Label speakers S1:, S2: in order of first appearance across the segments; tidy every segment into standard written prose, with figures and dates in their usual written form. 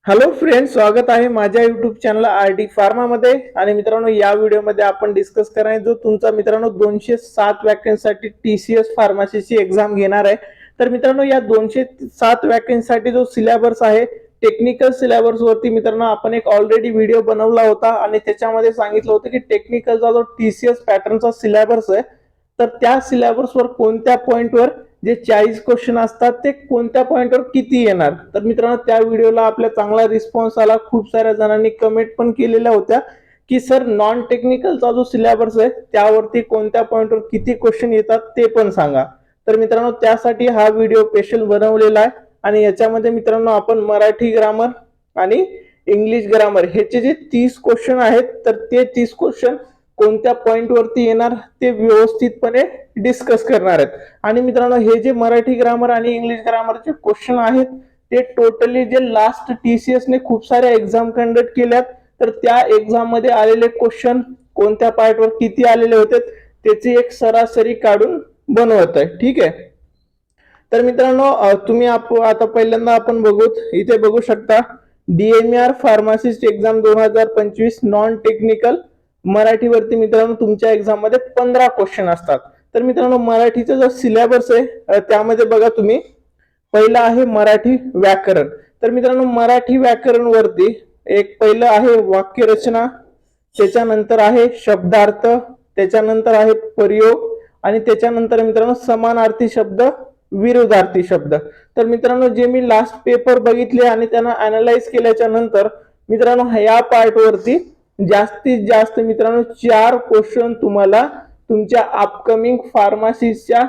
S1: Hello friends, स्वागत आहे माझ्या युट्यूब चॅनल आरडी फार्मा मध्ये. आणि मित्रांनो, या व्हिडिओमध्ये आपण डिस्कस करणार आहे जो तुमचा मित्रांनो 207 वॅकन्सीसाठी टीसीएस फार्मसीची एक्झाम घेणार आहे. तर मित्रांनो, या 207 वॅकन्सीसाठी जो सिलेबस आहे टेक्निकल सिलेबस वरती मित्रांनो आपण एक ऑलरेडी व्हिडिओ बनवला होता आणि त्याच्यामध्ये सांगितलं होतं की टेक्निकलचा जो टीसीएस पॅटर्नचा सिलेबस आहे तर त्या सिलेबसवर कोणत्या पॉइंटवर जे 40 क्वेश्चन असतात ते कोणत्या पॉइंटवर किती येणार. तर मित्रांनो, त्या व्हिडिओला आपला चांगला रिस्पॉन्स आला. खूप साऱ्या जणांनी कमेंट पण केलेल्या होत्या की सर नॉन टेक्निकलचा जो सिलेबस आहे त्यावरती कोणत्या पॉइंटवर किती क्वेश्चन येतात ते पण सांगा. तर मित्रांनो, त्यासाठी हा व्हिडिओ स्पेशल बनवलेला आहे. आणि याच्यामध्ये मित्रांनो आपण मराठी ग्रामर आणि इंग्लिश ग्रामर ह्याचे जे 30 क्वेश्चन आहेत तर ते 30 क्वेश्चन कोणत्या पॉइंट वरती येणार ते व्यवस्थितपणे डिस्कस करणार आहेत. आणि मित्रांनो, हे जे मराठी ग्रामर आणि इंग्लिश ग्रामरचे क्वेश्चन आहेत ते टोटली जे लास्ट टीसीएस ने खूप साऱ्या एक्झाम कंडक्ट केल्यात तर त्या एक्झाम मध्ये आलेले क्वेश्चन कोणत्या पार्टवर किती आलेले होते त्याची एक सरासरी काढून बनवत आहे. ठीक आहे. तर मित्रांनो, तुम्ही आता पहिल्यांदा आपण इथे बघू शकता DMR pharmacist exam 2025 non technical मराठीवरती मित्रांनो तुमच्या एक्झाम मध्ये 15 क्वेश्चन असतात. तर मित्रांनो, मराठीचा जो सिलेबस आहे त्यामध्ये बघा तुम्ही, पहिला आहे मराठी व्याकरण. तर मित्रांनो, मराठी व्याकरण वरती एक पहिलं आहे वाक्यरचना, त्याच्यानंतर आहे शब्दार्थ, त्याच्यानंतर आहे प्रयोग आणि त्याच्यानंतर मित्रांनो समानार्थी शब्द, विरुद्धार्थी शब्द. तर मित्रांनो, जे मी लास्ट पेपर बघितले आणि त्यांना अनालाइज केल्याच्या नंतर मित्रांनो या पार्ट वरती जास्तीत जास्त मित्रांनो 4 क्वेश्चन तुम्हाला तुमच्या अपकमिंग फार्मसीच्या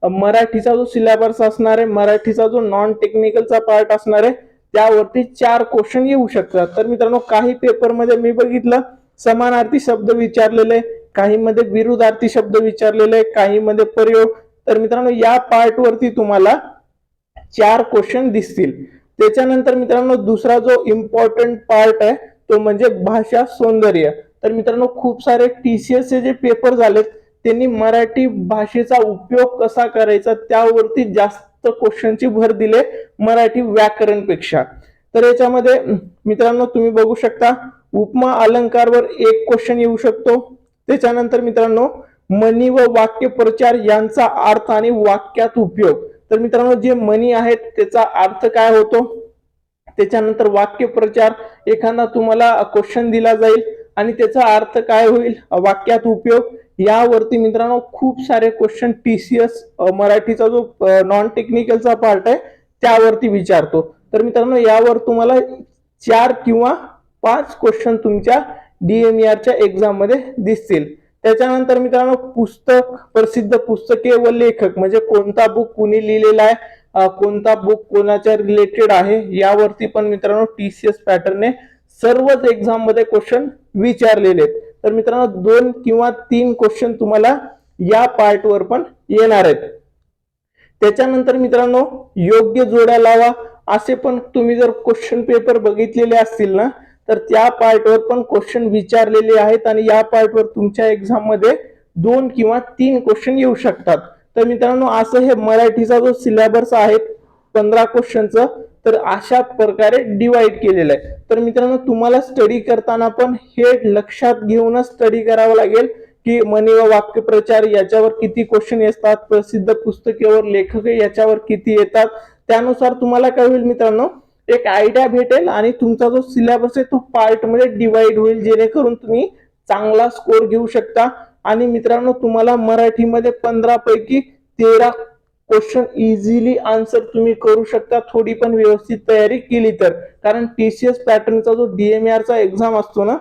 S1: मराठीचा जो सिलेबस असणार आहे, मराठीचा जो नॉन टेक्निकलचा पार्ट असणार आहे त्यावरती 4 क्वेश्चन येऊ शकतात. तर मित्रांनो, काही पेपर मध्ये मी बघितलं समानार्थी शब्द विचारलेले, काही मध्ये विरुद्धार्थी शब्द विचारलेले, काही मध्ये प्रयोग. तर मित्रांनो, या पार्ट वरती तुम्हाला 4 क्वेश्चन दिसतील. त्याच्यानंतर मित्रांनो दुसरा जो इम्पॉर्टंट पार्ट आहे तो म्हणजे भाषा सौंदर्य. तर मित्रांनो, खूप सारे टीसीएस चे जे पेपर झालेत त्यांनी मराठी भाषेचा उपयोग कसा करायचा त्यावरती जास्त क्वेश्चनची भर दिले मराठी व्याकरण पेक्षा. तर याच्यामध्ये मित्रांनो तुम्ही बघू शकता उपमा अलंकारवर एक क्वेश्चन येऊ शकतो. त्याच्यानंतर मित्रांनो मनी व वाक्य प्रचार यांचा अर्थ आणि वाक्यात उपयोग. तर मित्रांनो, जे मनी आहेत त्याचा अर्थ काय होतो, त्याच्यानंतर वाक्य प्रचार एखादा तुम्हाला क्वेश्चन दिला जाईल आणि त्याचा अर्थ काय होईल, वाक्यात उपयोग, यावरती मित्रांनो खूप सारे क्वेश्चन टीसीएस मराठीचा जो नॉन टेक्निकलचा पार्ट आहे त्यावरती विचारतो. तर मित्रांनो, यावर तुम्हाला 4 किंवा 5 क्वेश्चन तुमच्या डीएमआरच्या एक्झाम मध्ये दिसतील. त्याच्यानंतर मित्रांनो पुस्तक, प्रसिद्ध पुस्तके व लेखक म्हणजे कोणता बुक कुणी लिहिलेला आहे, कोणता बुक कोणाच्या रिलेटेड आहे यावरती पण मित्रांनो टीसीएस पॅटर्नने सर्वच एक्झाम मध्ये क्वेश्चन विचारलेले आहेत. तर मित्रांनो 2 किंवा 3 क्वेश्चन तुम्हाला या पार्ट वर पण येणार आहेत. त्याच्यानंतर मित्रांनो योग्य जोड्या लावा असे पण तुम्ही जर क्वेश्चन पेपर बघितलेले असतील ना तर त्या पार्टवर पण क्वेश्चन विचारलेले आहेत आणि या पार्टवर तुमच्या एक्झाम मध्ये 2 किंवा 3 क्वेश्चन येऊ शकतात. तर मित्रांनो, असं हे मराठीचा जो सिलेबस आहे 15 क्वेश्चनचं तर अशा प्रकारे डिवाइड केलेलं आहे. तर मित्रांनो, तुम्हाला स्टडी करताना पण हे लक्षात घेऊनच स्टडी करावं लागेल की मनी व वाक्य प्रचार याच्यावर किती क्वेश्चन येतात, प्रसिद्ध पुस्तकेवर लेखक याच्यावर किती येतात. त्यानुसार तुम्हाला काय होईल मित्रांनो, एक आयडिया भेटेल आणि तुमचा जो सिलेबस आहे तो पार्ट मध्ये डिवाइड होईल जेणेकरून तुम्ही चांगला स्कोर घेऊ शकता. आणि मित्रांनो, तुम्हाला मराठीमध्ये 15 पैकी 13 क्वेश्चन इझिली आन्सर तुम्ही करू शकता थोडी पण व्यवस्थित तयारी केली तर. कारण टीसीएस पॅटर्नचा जो डीएमआरचा एक्झाम असतो ना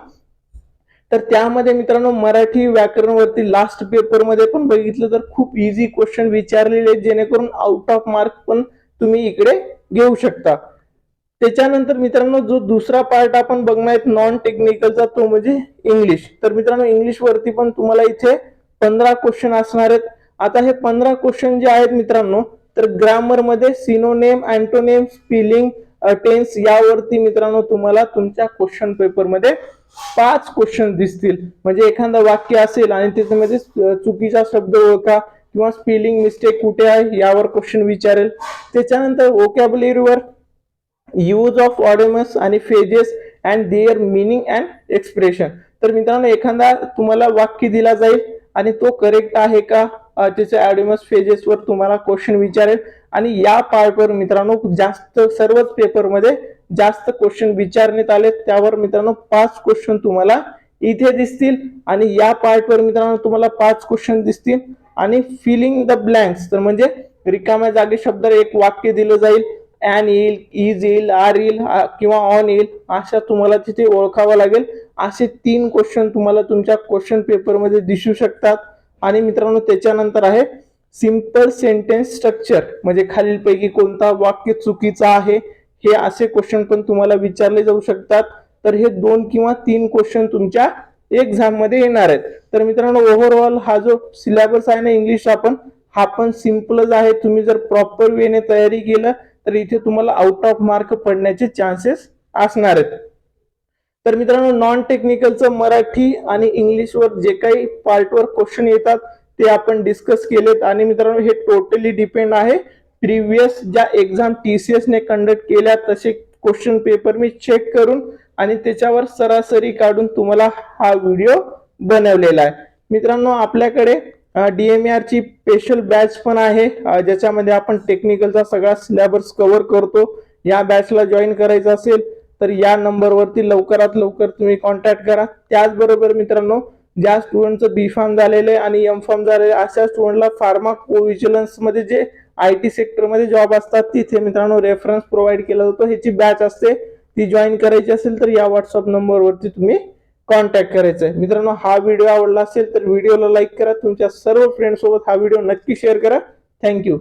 S1: तर त्यामध्ये मित्रांनो मराठी व्याकरण वरती लास्ट पेपर मध्ये पण बघितलं तर खूप इझी क्वेश्चन विचारलेले आहेत जेणेकरून आउट ऑफ मार्क पण तुम्ही इकडे घेऊ शकता. त्याच्यानंतर मित्रांनो जो दुसरा पार्ट आपण बघणार आहे नॉन टेक्निकलचा तो म्हणजे इंग्लिश. तर मित्रांनो इंग्लिश वरती पण तुम्हाला इथे 15 क्वेश्चन असणार आहेत. आता हे 15 क्वेश्चन जे आहेत मित्रांनो तर ग्रामर मध्ये सिनोनेम, अँटोनेम, स्पेलिंग, टेन्स यावरती मित्रांनो तुम्हाला तुमच्या क्वेश्चन पेपर मध्ये 5 क्वेश्चन दिसतील. म्हणजे एखादा वाक्य असेल आणि त्याच्यामध्ये चुकीचा शब्द ओळखा किंवा स्पेलिंग मिस्टेक कुठे आहे यावर क्वेश्चन विचारेल. त्याच्यानंतर व्होकॅब्युलरीवर यूज ऑफ ऑडिमस आणि phases and their meaning and expression. तर मित्रांनो एखादा तुम्हाला वाक्य दिला जाईल आणि तो करेक्ट आहे का त्याच्या ऑडिमस फेजेसवर तुम्हाला क्वेश्चन विचारेल आणि या पार्टवर मित्रांनो जास्त सर्वच पेपरमध्ये जास्त क्वेश्चन विचारण्यात आले. त्यावर मित्रांनो 5 क्वेश्चन तुम्हाला इथे दिसतील आणि या पार्टवर मित्रांनो तुम्हाला 5 क्वेश्चन दिसतील आणि फिलिंग द ब्लँक्स तर म्हणजे रिकाम्या जागी शब्दावर एक वाक्य दिलं जाईल. ॲन येईल, इज येईल, आर येईल किंवा ऑन येईल अशा तुम्हाला तिथे ओळखावं लागेल. असे 3 क्वेश्चन तुम्हाला तुमच्या क्वेश्चन पेपरमध्ये दिसू शकतात. आणि मित्रांनो त्याच्यानंतर आहे सिंपल सेंटेन्स स्ट्रक्चर म्हणजे खालीलपैकी कोणता वाक्य चुकीचा आहे हे असे क्वेश्चन पण तुम्हाला विचारले जाऊ शकतात. तर हे 2 किंवा 3 क्वेश्चन तुमच्या एक्झाम मध्ये येणार आहेत. तर मित्रांनो ओव्हरऑल हा जो सिलेबस आहे ना इंग्लिश हा पण सिंपलच आहे. तुम्ही जर प्रॉपर वेने तयारी केलं तर इथे तुम्हाला आउट ऑफ मार्क पडण्याचे चान्सेस असणार आहेत. तर मित्रांनो नॉन टेक्निकलचं मराठी आणि इंग्लिशवर जे काही पार्टवर क्वेश्चन येतात ते आपण डिस्कस केलेत आणि मित्रांनो हे टोटली डिपेंड आहे प्रिव्हियस ज्या एक्झाम TCS ने कंडक्ट केल्या तसे क्वेश्चन पेपर मी चेक करून आणि त्याच्यावर सरासरी काढून तुम्हाला हा व्हिडिओ बनवलेला आहे. मित्रांनो आपल्याकडे DMAR ची स्पेशल बॅच पण आहे ज्याच्यामध्ये आपण टेक्निकलचा सगळा सिलेबस कव्हर करतो. या बॅचला जॉईन करायचं असेल तर या नंबरवरती लवकरात लवकर तुम्ही कॉन्टॅक्ट करा. त्याचबरोबर मित्रांनो ज्या स्टुडंटचं बी फार्म झालेलं आहे आणि एम फार्म झालेलं आहे अशा स्टुडंटला फार्मा कोव्हिजिलन्स मध्ये जे IT सेक्टरमध्ये जॉब असतात तिथे मित्रांनो रेफरन्स प्रोव्हाइड केला जातो. ह्याची बॅच असते ती जॉईन करायची असेल तर या व्हॉट्सअप नंबरवरती तुम्ही कॉन्टॅक्ट करायचं आहे. मित्रांनो हा व्हिडिओ आवडला असेल तर व्हिडिओला लाईक करा. तुमच्या सर्व फ्रेंड सोबत हा व्हिडिओ नक्की शेअर करा. थँक्यू.